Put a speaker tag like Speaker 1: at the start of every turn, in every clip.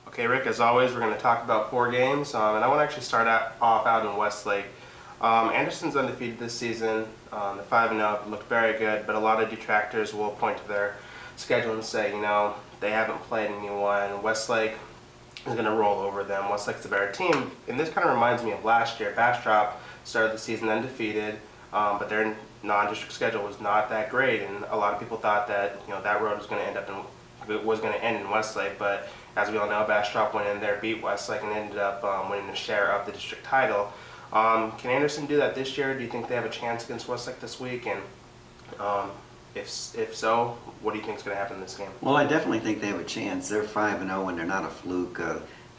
Speaker 1: Okay, Rick, as always, we're going to talk about 4 games, and I want to actually start off out in Westlake. Anderson's undefeated this season. They're 5-0, looked very good, but a lot of detractors will point to their schedule and say, they haven't played anyone. Westlake is going to roll over them. Westlake's a better team, and this kind of reminds me of last year. Bastrop started the season undefeated, but their non-district schedule was not that great, and a lot of people thought that that road was going to end in Westlake, but as we all know, Bastrop went in there, beat Westlake, and ended up winning a share of the district title. Can Anderson do that this year? Do you think they have a chance against Westlake this week? And if so, what do you think is going to happen in this game?
Speaker 2: Well, I definitely think they have a chance. They're 5-0 and they're not a fluke.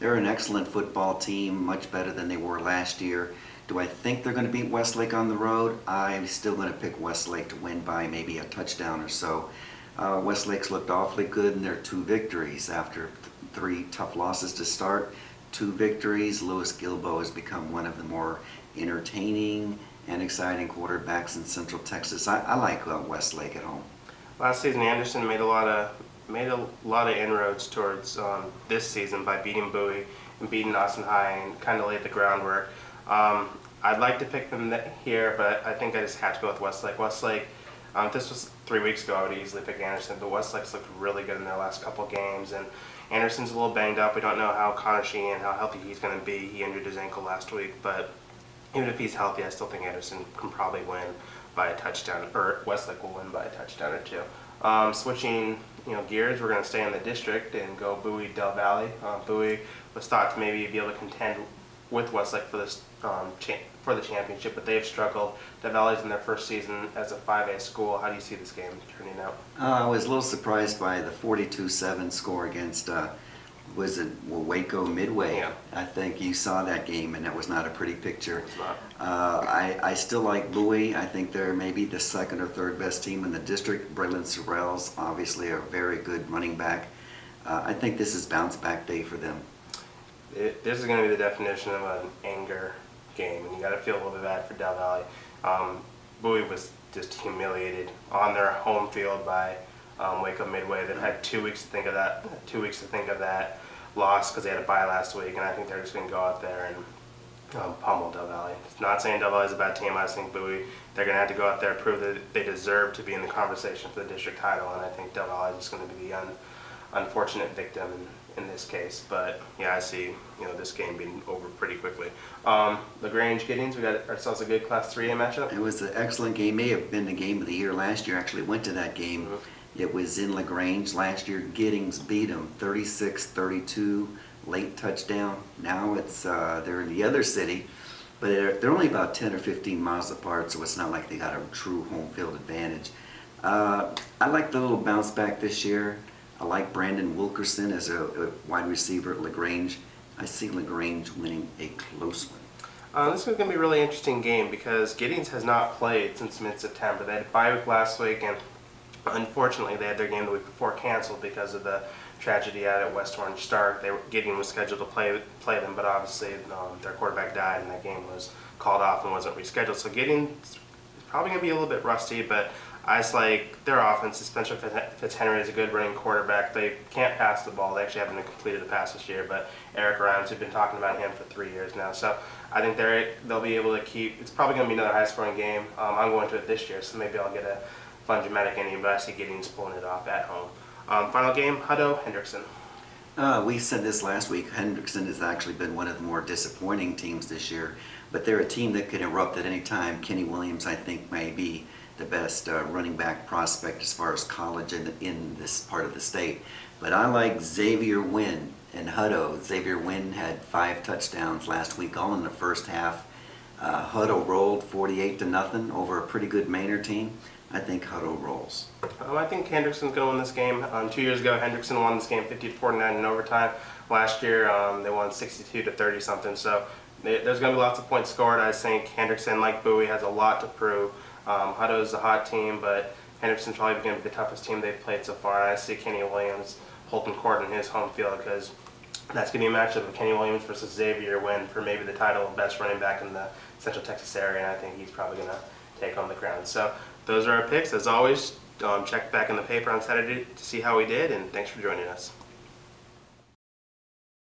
Speaker 2: They're an excellent football team, much better than they were last year. Do I think they're going to beat Westlake on the road? I'm still going to pick Westlake to win by maybe a touchdown or so. Westlake's looked awfully good in their 2 victories after 3 tough losses to start. 2 victories. Lewis Gilbo has become one of the more entertaining and exciting quarterbacks in Central Texas. I like Westlake at home.
Speaker 1: Last season, Anderson made a lot of inroads towards this season by beating Bowie and beating Austin High, and kind of laid the groundwork. I'd like to pick them here, but I think I just have to go with Westlake. Westlake. If this was 3 weeks ago, I would easily pick Anderson, but Westlake's looked really good in their last couple games, and Anderson's a little banged up. We don't know how Connor Sheehan, how healthy he's going to be. He injured his ankle last week, but even if he's healthy, I still think Anderson can probably win by a touchdown, or Westlake will win by a touchdown or 2. Switching gears, we're going to stay in the district and go Bowie-Del Valle. Bowie was thought to maybe be able to contend with Westlake for this for the championship, but they've struggled. Del Valle's in their first season as a 5A school. How do you see this game turning out?
Speaker 2: I was a little surprised by the 42-7 score against Waco Midway.
Speaker 1: Yeah.
Speaker 2: I think you saw that game, and that was not a pretty picture.
Speaker 1: It's not.
Speaker 2: I still like Bowie. I think they're maybe the 2nd or 3rd best team in the district. Braylon Sorrells, obviously, a very good running back. I think this is bounce back day for them.
Speaker 1: This is going to be the definition of an anger game, and you got to feel a little bit bad for Del Valle. Bowie was just humiliated on their home field by Waco Midway. They've had 2 weeks to think of that. 2 weeks to think of that loss because they had a bye last week, and I think they're just going to go out there and pummel Del Valle. Not saying Del Valle is a bad team. I just think Bowie, they're going to have to go out there and prove that they deserve to be in the conversation for the district title, and I think Del Valle is just going to be the unfortunate victim in this case. But yeah, I see this game being over pretty quickly. LaGrange Giddings, we got ourselves a good Class 3A matchup.
Speaker 2: It was an excellent game. May have been the game of the year last year. Actually went to that game. It was in LaGrange last year. Giddings beat them 36-32, late touchdown. Now it's they're in the other city, but they're only about 10 or 15 miles apart, so it's not like they got a true home field advantage. I like the little bounce back this year. I like Brandon Wilkerson as a wide receiver at LaGrange. I see LaGrange winning a close one.
Speaker 1: This is going to be a really interesting game because Giddings has not played since mid-September. They had a bye week last week, and unfortunately they had their game the week before canceled because of the tragedy out at West Orange Stark. Giddings was scheduled to play them, but obviously their quarterback died and that game was called off and wasn't rescheduled. So Giddings is probably going to be a little bit rusty, but I just like their offense. Spencer Fitzhenry is a good running quarterback. They can't pass the ball. They actually haven't completed the pass this year, but Eric Rhymes, we've been talking about him for 3 years now. So I think they'll be able to keep, it's probably going to be another high-scoring game. I'm going to it this year, so maybe I'll get a fun, dramatic inning, but I see Giddings pulling it off at home. Final game, Hutto-Hendrickson.
Speaker 2: We said this last week. Hendrickson has actually been one of the more disappointing teams this year, but they're a team that can erupt at any time. Kenny Williams, I think, may be the best running back prospect as far as college in this part of the state. But I like Xavier Wynn and Hutto. Xavier Wynn had 5 touchdowns last week, all in the first half. Hutto rolled 48-0 over a pretty good Manor team. I think Hutto rolls.
Speaker 1: I think Hendrickson's going to win this game. 2 years ago, Hendrickson won this game 50-49 in overtime. Last year, they won 62-30 something. So there's going to be lots of points scored. I think Hendrickson, like Bowie, has a lot to prove. Hutto is a hot team, but Hendrickson's probably going to be the toughest team they've played so far. And I see Kenny Williams holding court in his home field because that's going to be a matchup of Kenny Williams versus Xavier Wynn for maybe the title of best running back in the Central Texas area, and I think he's probably going to take home the crown. So those are our picks. As always, check back in the paper on Saturday to see how we did, and thanks for joining us.